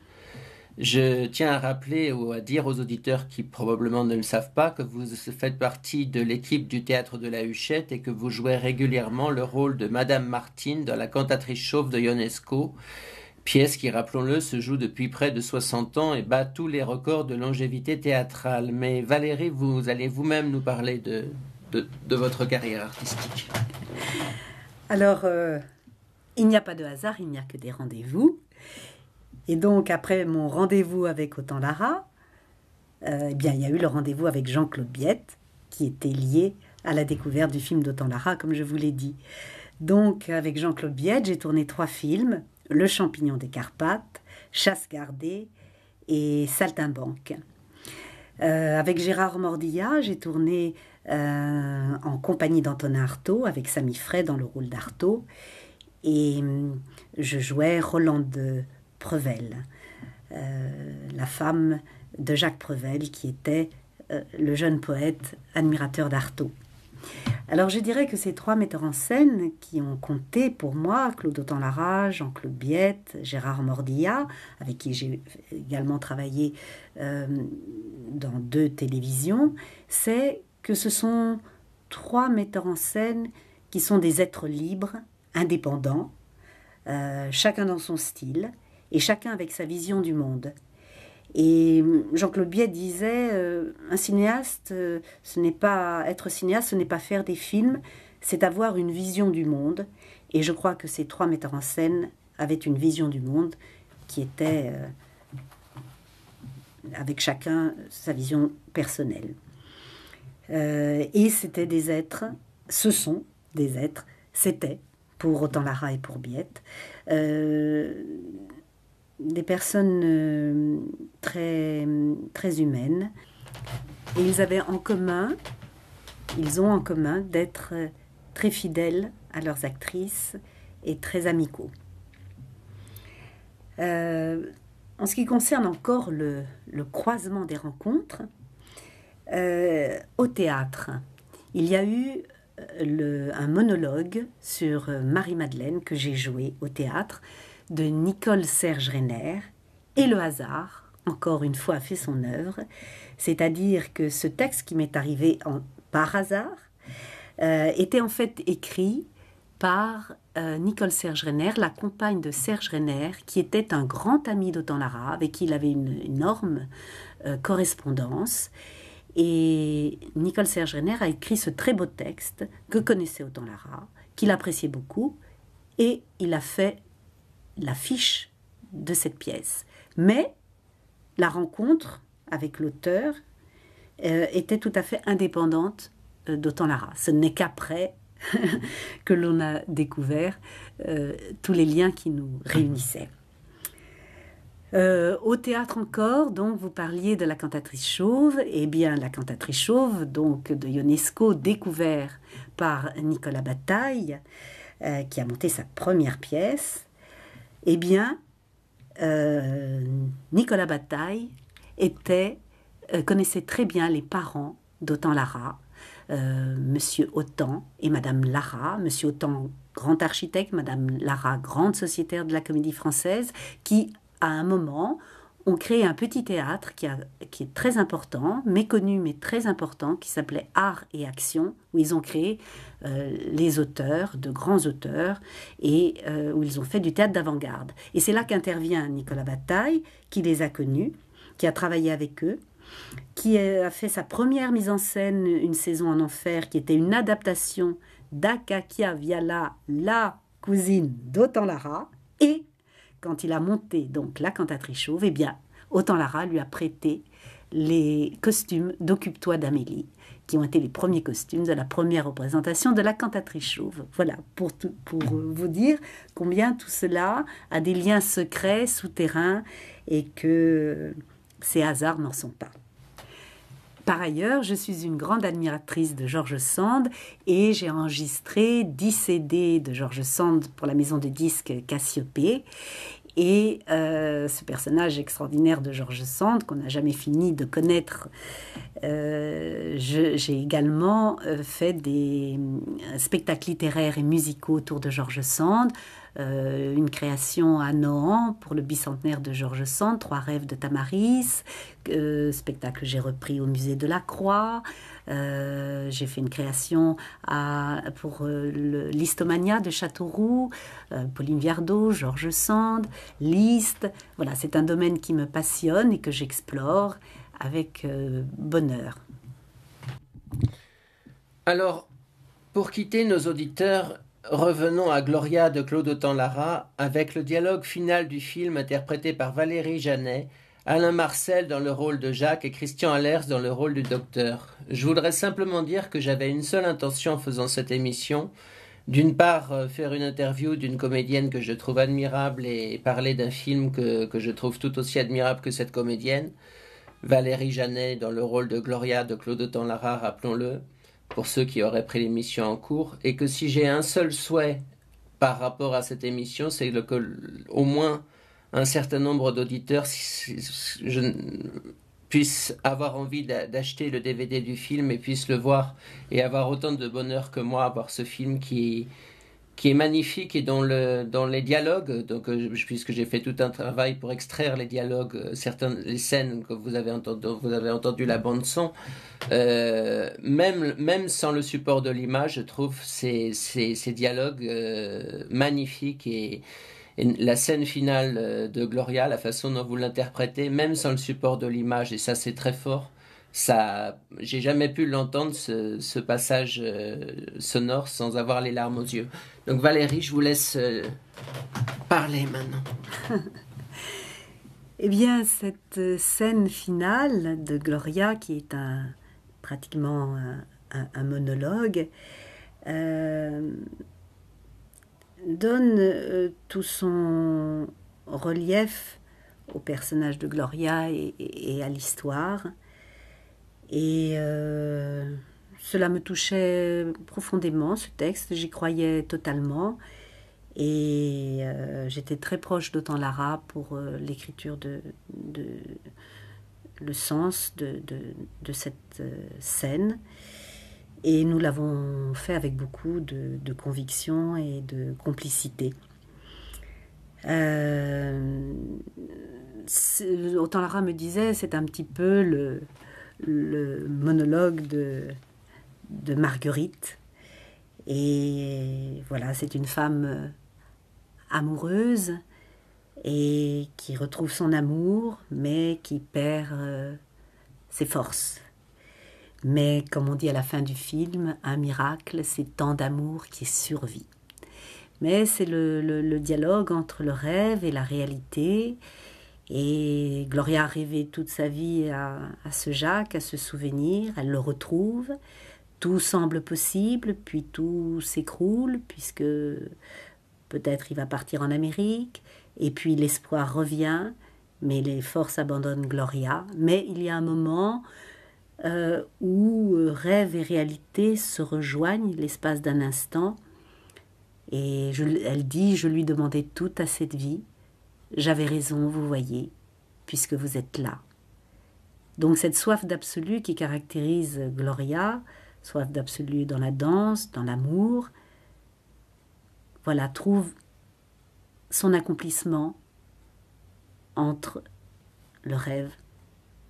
Je tiens à rappeler ou à dire aux auditeurs qui probablement ne le savent pas que vous faites partie de l'équipe du Théâtre de la Huchette et que vous jouez régulièrement le rôle de Madame Martine dans La Cantatrice chauve de Ionesco, pièce qui, rappelons-le, se joue depuis près de 60 ans et bat tous les records de longévité théâtrale. Mais Valérie, vous allez vous-même nous parler de votre carrière artistique. Alors, il n'y a pas de hasard, il n'y a que des rendez-vous. Et donc, après mon rendez-vous avec Autant-Lara, il y a eu le rendez-vous avec Jean-Claude Biette, qui était lié à la découverte du film d'Autant-Lara, comme je vous l'ai dit. Donc, avec Jean-Claude Biette, j'ai tourné 3 films, Le Champignon des Carpates, Chasse gardée et Saltimbanque. Avec Gérard Mordillat, j'ai tourné en compagnie d'Antonin Artaud, avec Samy Frey dans le rôle d'Artaud, et je jouais Rolande Prevel, la femme de Jacques Prevel, qui était le jeune poète admirateur d'Artaud. Alors je dirais que ces 3 metteurs en scène qui ont compté pour moi, Claude Autant-Lara, Jean-Claude Biette, Gérard Mordillat, avec qui j'ai également travaillé dans 2 télévisions, c'est que ce sont 3 metteurs en scène qui sont des êtres libres, indépendants, chacun dans son style, et chacun avec sa vision du monde. Et Jean-Claude Biette disait, un cinéaste, être cinéaste, ce n'est pas faire des films, c'est avoir une vision du monde. Et je crois que ces 3 metteurs en scène avaient une vision du monde qui était, avec chacun, sa vision personnelle. Et c'était des êtres, ce sont des êtres, c'était, pour Autant-Lara et pour Biette, des personnes très, très humaines, et ils ont en commun d'être très fidèles à leurs actrices et très amicaux. En ce qui concerne encore le croisement des rencontres, au théâtre, il y a eu un monologue sur Marie-Madeleine que j'ai joué au théâtre, de Nicole Serge-Renner, et le hasard, encore une fois, a fait son œuvre. C'est-à-dire que ce texte qui m'est arrivé par hasard était en fait écrit par Nicole Serge-Renner, la compagne de Serge Renner, qui était un grand ami d'Autant-Lara, avec qui il avait une énorme correspondance. Et Nicole Serge-Renner a écrit ce très beau texte que connaissait Autant-Lara, qu'il appréciait beaucoup, et il a fait l'affiche de cette pièce. Mais la rencontre avec l'auteur était tout à fait indépendante d'Autant-Lara. Ce n'est qu'après que l'on a découvert tous les liens qui nous réunissaient. Au théâtre encore, donc vous parliez de La Cantatrice chauve. Eh bien, La Cantatrice chauve, donc de Ionesco, découvert par Nicolas Bataille, qui a monté sa première pièce. Eh bien, Nicolas Bataille connaissait très bien les parents d'Autant-Lara, Monsieur Autant et Madame Lara, Monsieur Autant, grand architecte, Madame Lara, grande sociétaire de la Comédie Française, qui, à un moment, ont créé un petit théâtre qui est très important, méconnu mais très important, qui s'appelait Art et Action, où ils ont créé les auteurs, de grands auteurs, et où ils ont fait du théâtre d'avant-garde. Et c'est là qu'intervient Nicolas Bataille, qui les a connus, qui a travaillé avec eux, qui a fait sa première mise en scène, Une saison en enfer, qui était une adaptation d'Akakia Viala, la cousine d'Autant-Lara, et quand il a monté donc La Cantatrice chauve, eh bien, Autant-Lara lui a prêté les costumes d'Occupe-toi d'Amélie, qui ont été les premiers costumes de la première représentation de la cantatrice chauve. Voilà, pour vous dire combien tout cela a des liens secrets, souterrains, et que ces hasards n'en sont pas. Par ailleurs, je suis une grande admiratrice de George Sand et j'ai enregistré 10 CD de George Sand pour la maison de disques Cassiopée. Et ce personnage extraordinaire de George Sand, qu'on n'a jamais fini de connaître, j'ai également fait des spectacles littéraires et musicaux autour de George Sand, une création à Nohant pour le bicentenaire de George Sand, 3 rêves de Tamaris, spectacle que j'ai repris au musée de la Croix. J'ai fait une création pour l'Histomania de Châteauroux, Pauline Viardot, George Sand, Liszt. Voilà, c'est un domaine qui me passionne et que j'explore avec bonheur. Alors, pour quitter nos auditeurs, revenons à Gloria de Claude Autant-Lara avec le dialogue final du film interprété par Valérie Janet, Alain Marcel dans le rôle de Jacques et Christian Allers dans le rôle du docteur. Je voudrais simplement dire que j'avais une seule intention en faisant cette émission. D'une part, faire une interview d'une comédienne que je trouve admirable et parler d'un film que je trouve tout aussi admirable que cette comédienne. Valérie Janet dans le rôle de Gloria de Claude Autant-Lara, rappelons-le, pour ceux qui auraient pris l'émission en cours. Et que si j'ai un seul souhait par rapport à cette émission, c'est que au moins un certain nombre d'auditeurs puissent avoir envie d'acheter le DVD du film et puissent le voir et avoir autant de bonheur que moi à voir ce film qui est magnifique et dont les dialogues, donc, puisque j'ai fait tout un travail pour extraire les dialogues, les scènes que vous avez entendu la bande son, même sans le support de l'image, je trouve ces dialogues magnifiques et la scène finale de Gloria, la façon dont vous l'interprétez, même sans le support de l'image, et ça c'est très fort, ça, j'ai jamais pu l'entendre ce passage sonore sans avoir les larmes aux yeux. Donc Valérie, je vous laisse parler maintenant. Eh bien, cette scène finale de Gloria, qui est pratiquement un monologue, donne tout son relief au personnage de Gloria et à l'histoire. Et cela me touchait profondément, ce texte, j'y croyais totalement. Et j'étais très proche d'Autant-Lara pour l'écriture le sens de cette scène. Et nous l'avons fait avec beaucoup de conviction et de complicité. Autant-Lara me disait, c'est un petit peu le monologue de Marguerite. Et voilà, c'est une femme amoureuse et qui retrouve son amour, mais qui perd ses forces. Mais comme on dit à la fin du film, un miracle, c'est tant d'amour qui survit. Mais c'est le dialogue entre le rêve et la réalité. Et Gloria a rêvé toute sa vie à ce Jacques, à ce souvenir. Elle le retrouve. Tout semble possible, puis tout s'écroule, puisque peut-être il va partir en Amérique. Et puis l'espoir revient, mais les forces abandonnent Gloria. Mais il y a un moment où rêve et réalité se rejoignent l'espace d'un instant. Et elle dit, je lui demandais tout à cette vie. J'avais raison, vous voyez, puisque vous êtes là. Donc cette soif d'absolu qui caractérise Gloria, soif d'absolu dans la danse, dans l'amour, voilà, trouve son accomplissement entre le rêve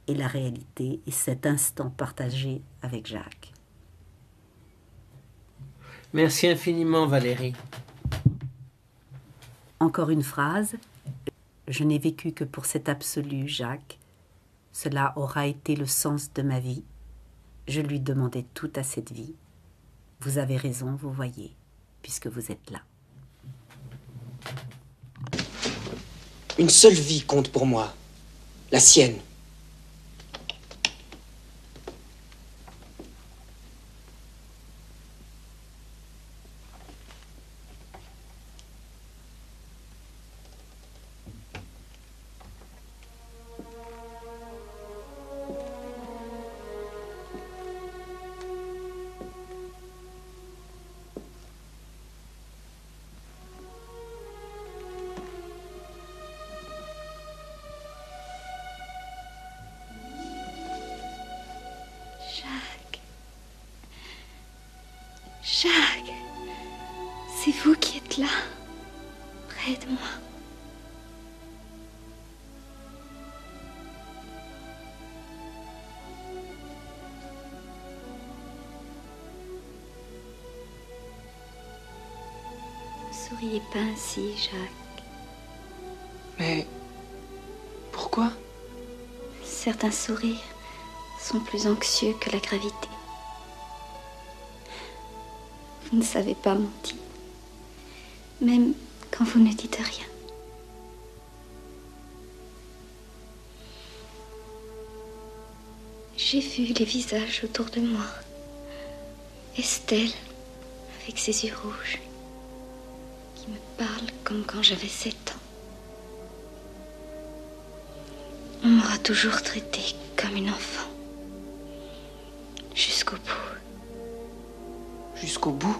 et la réalité, et cet instant partagé avec Jacques. Merci infiniment, Valérie. Encore une phrase. Je n'ai vécu que pour cet absolu, Jacques. Cela aura été le sens de ma vie. Je lui demandais tout à cette vie. Vous avez raison, vous voyez, puisque vous êtes là. Une seule vie compte pour moi, la sienne. êtes là, près de moi. Ne souriez pas ainsi, Jacques. Mais pourquoi? Certains sourires sont plus anxieux que la gravité. Vous ne savez pas mentir, même quand vous ne dites rien. J'ai vu les visages autour de moi. Estelle, avec ses yeux rouges, qui me parle comme quand j'avais 7 ans. On m'aura toujours traitée comme une enfant. Jusqu'au bout. Jusqu'au bout?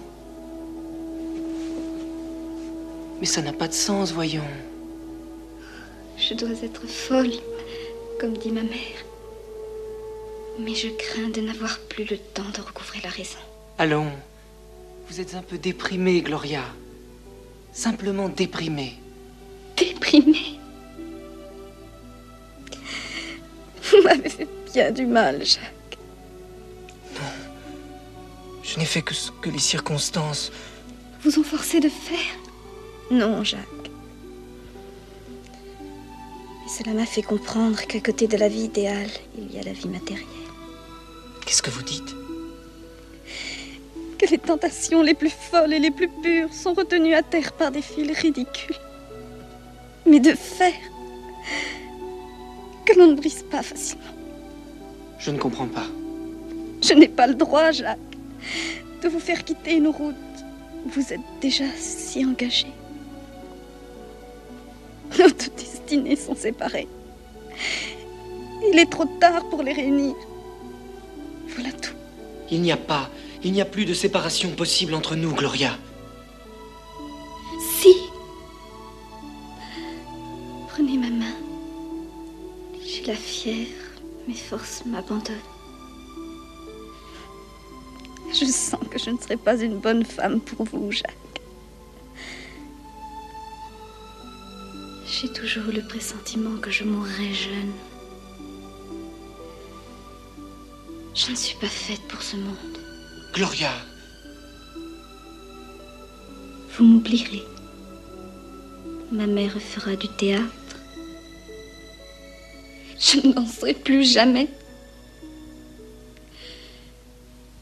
Mais ça n'a pas de sens, voyons. Je dois être folle, comme dit ma mère. Mais je crains de n'avoir plus le temps de recouvrer la raison. Allons, vous êtes un peu déprimée, Gloria. Simplement déprimée. Déprimée? Vous m'avez fait bien du mal, Jacques. Non. Je n'ai fait que ce que les circonstances vous ont forcé de faire. Non, Jacques. Mais cela m'a fait comprendre qu'à côté de la vie idéale, il y a la vie matérielle. Qu'est-ce que vous dites? Que les tentations les plus folles et les plus pures sont retenues à terre par des fils ridicules. Mais de fer que l'on ne brise pas facilement. Je ne comprends pas. Je n'ai pas le droit, Jacques, de vous faire quitter une route. Vous êtes déjà si engagé. Nos deux destinées sont séparées. Il est trop tard pour les réunir. Voilà tout. Il n'y a plus de séparation possible entre nous, Gloria. Si. Prenez ma main. J'ai la fièvre, mes forces m'abandonnent. Je sens que je ne serai pas une bonne femme pour vous, Jacques. J'ai toujours eu le pressentiment que je mourrais jeune. Je ne suis pas faite pour ce monde. Gloria! Vous m'oublierez. Ma mère fera du théâtre. Je ne danserai plus jamais.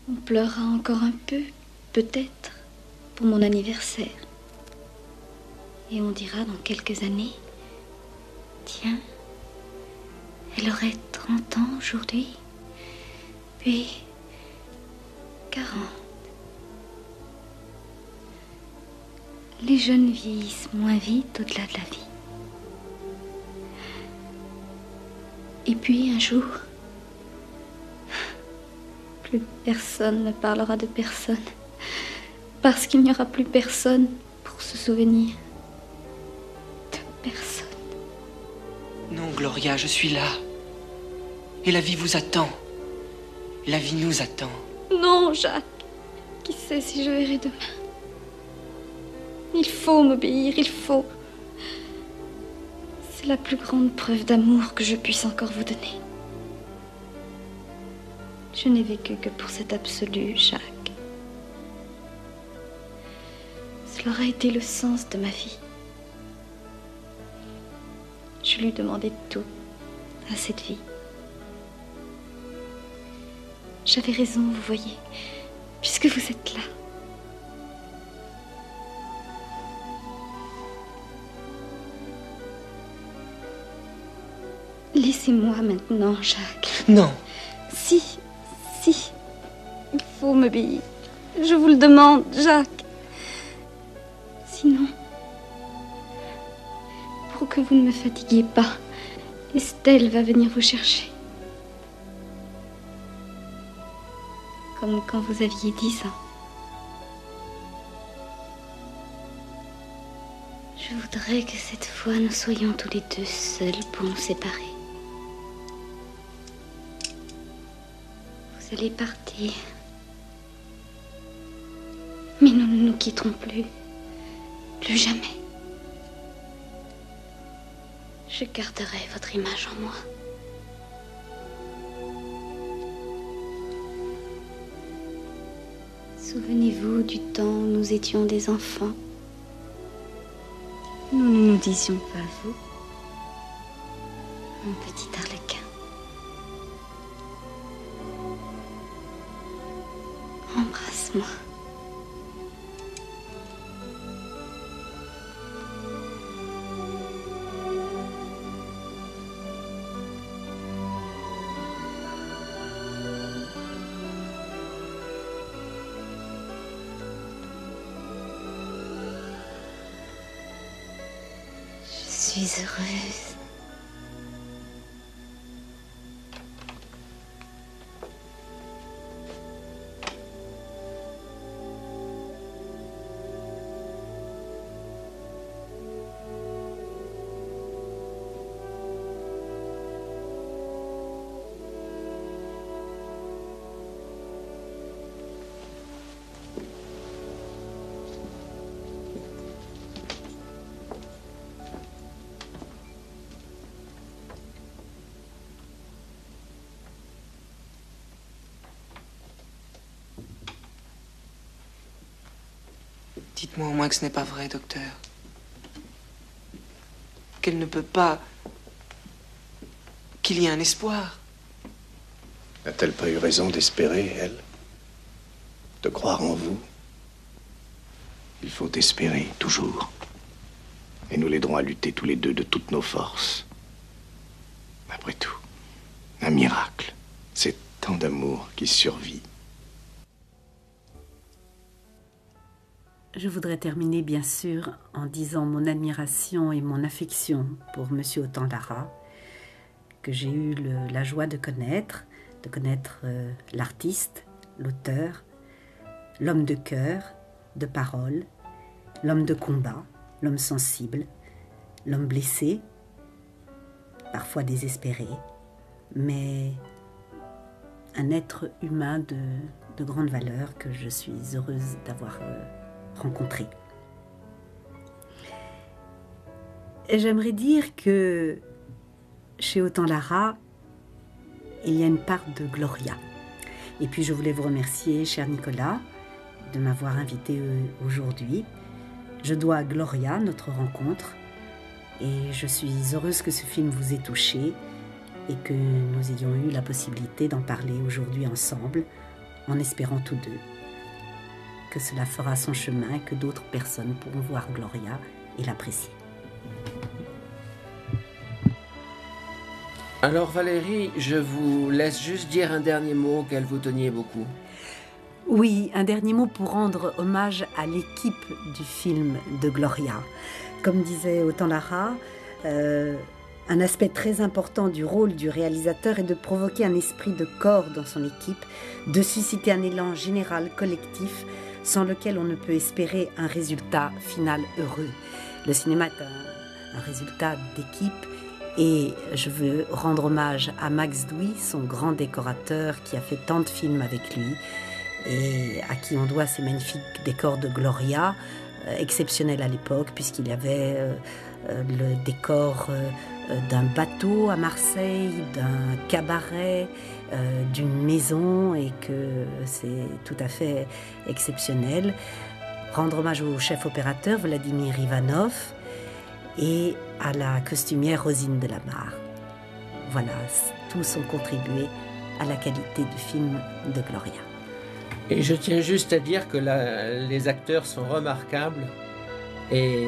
On pleurera encore un peu, peut-être, pour mon anniversaire. Et on dira dans quelques années, tiens, elle aurait 30 ans aujourd'hui, puis 40. Les jeunes vieillissent moins vite au-delà de la vie. Et puis un jour, plus personne ne parlera de personne, parce qu'il n'y aura plus personne pour se souvenir de personne. Non, Gloria, je suis là. Et la vie vous attend. La vie nous attend. Non, Jacques. Qui sait si je verrai demain? Il faut m'obéir, il faut. C'est la plus grande preuve d'amour que je puisse encore vous donner. Je n'ai vécu que pour cet absolu, Jacques. Cela aura été le sens de ma vie. Je lui demandais tout à cette vie. J'avais raison, vous voyez, puisque vous êtes là. Laissez-moi maintenant, Jacques. Non. Si. Il faut m'obéir. Je vous le demande, Jacques. Sinon, pour que vous ne me fatiguiez pas, Estelle va venir vous chercher. Comme quand vous aviez 10 ans. Je voudrais que cette fois nous soyons tous les deux seuls pour nous séparer. Vous allez partir. Mais nous ne nous quitterons plus. Plus jamais. Je garderai votre image en moi. Souvenez-vous du temps où nous étions des enfants. Nous ne nous disions pas vous, mon petit arlequin. Embrasse-moi. Je suis heureuse. Dites-moi au moins que ce n'est pas vrai, docteur. Qu'elle ne peut pas... qu'il y ait un espoir. N'a-t-elle pas eu raison d'espérer, elle? De croire en vous? Il faut espérer, toujours. Et nous l'aiderons à lutter tous les deux de toutes nos forces. Après tout, un miracle, c'est tant d'amour qui survit. Je voudrais terminer, bien sûr, en disant mon admiration et mon affection pour M. Autant-Lara, que j'ai eu la joie de connaître l'artiste, l'auteur, l'homme de cœur, de parole, l'homme de combat, l'homme sensible, l'homme blessé, parfois désespéré, mais un être humain de grande valeur que je suis heureuse d'avoir rencontré. Et j'aimerais dire que chez Autant-Lara, il y a une part de Gloria. Et puis je voulais vous remercier, cher Nicolas, de m'avoir invité aujourd'hui. Je dois à Gloria notre rencontre et je suis heureuse que ce film vous ait touché et que nous ayons eu la possibilité d'en parler aujourd'hui ensemble, en espérant tous deux que cela fera son chemin et que d'autres personnes pourront voir Gloria et l'apprécier. Alors Valérie, je vous laisse juste dire un dernier mot auquel vous teniez beaucoup. Oui, un dernier mot pour rendre hommage à l'équipe du film de Gloria. Comme disait Autant-Lara, un aspect très important du rôle du réalisateur est de provoquer un esprit de corps dans son équipe, de susciter un élan général collectif sans lequel on ne peut espérer un résultat final heureux. Le cinéma est un résultat d'équipe et je veux rendre hommage à Max Douy, son grand décorateur qui a fait tant de films avec lui et à qui on doit ces magnifiques décors de Gloria, exceptionnels à l'époque puisqu'il y avait le décor d'un bateau à Marseille, d'un cabaret, d'une maison et que c'est tout à fait exceptionnel. Rendre hommage au chef opérateur Vladimir Ivanov et à la costumière Rosine Delamarre. Voilà, tous ont contribué à la qualité du film de Gloria. Et je tiens juste à dire que les acteurs sont remarquables et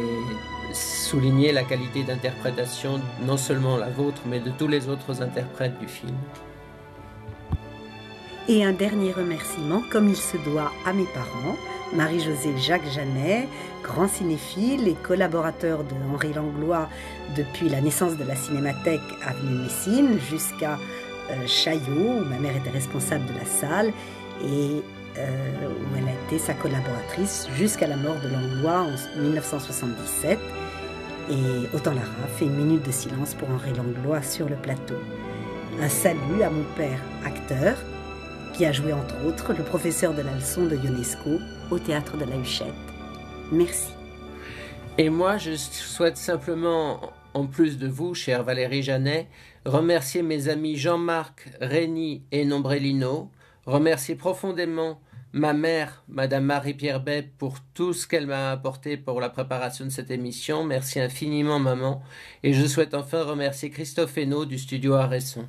souligner la qualité d'interprétation, non seulement la vôtre, mais de tous les autres interprètes du film. Et un dernier remerciement, comme il se doit à mes parents, Marie-Josée Jacques Janet, grand cinéphile et collaborateur de Henri Langlois depuis la naissance de la Cinémathèque avenue Messine jusqu'à Chaillot, où ma mère était responsable de la salle et où elle a été sa collaboratrice jusqu'à la mort de Langlois en 1977. Et Autant-Lara fait une minute de silence pour Henri Langlois sur le plateau. Un salut à mon père acteur, qui a joué entre autres le professeur de la leçon de Ionesco au théâtre de la Huchette. Merci. Et moi, je souhaite simplement, en plus de vous, chère Valérie Janet, remercier mes amis Jean-Marc, Rény et Nombrelino, remercier profondément ma mère, Madame Marie-Pierre Bey, pour tout ce qu'elle m'a apporté pour la préparation de cette émission. Merci infiniment, maman. Et je souhaite enfin remercier Christophe Hainaut du studio Aresson.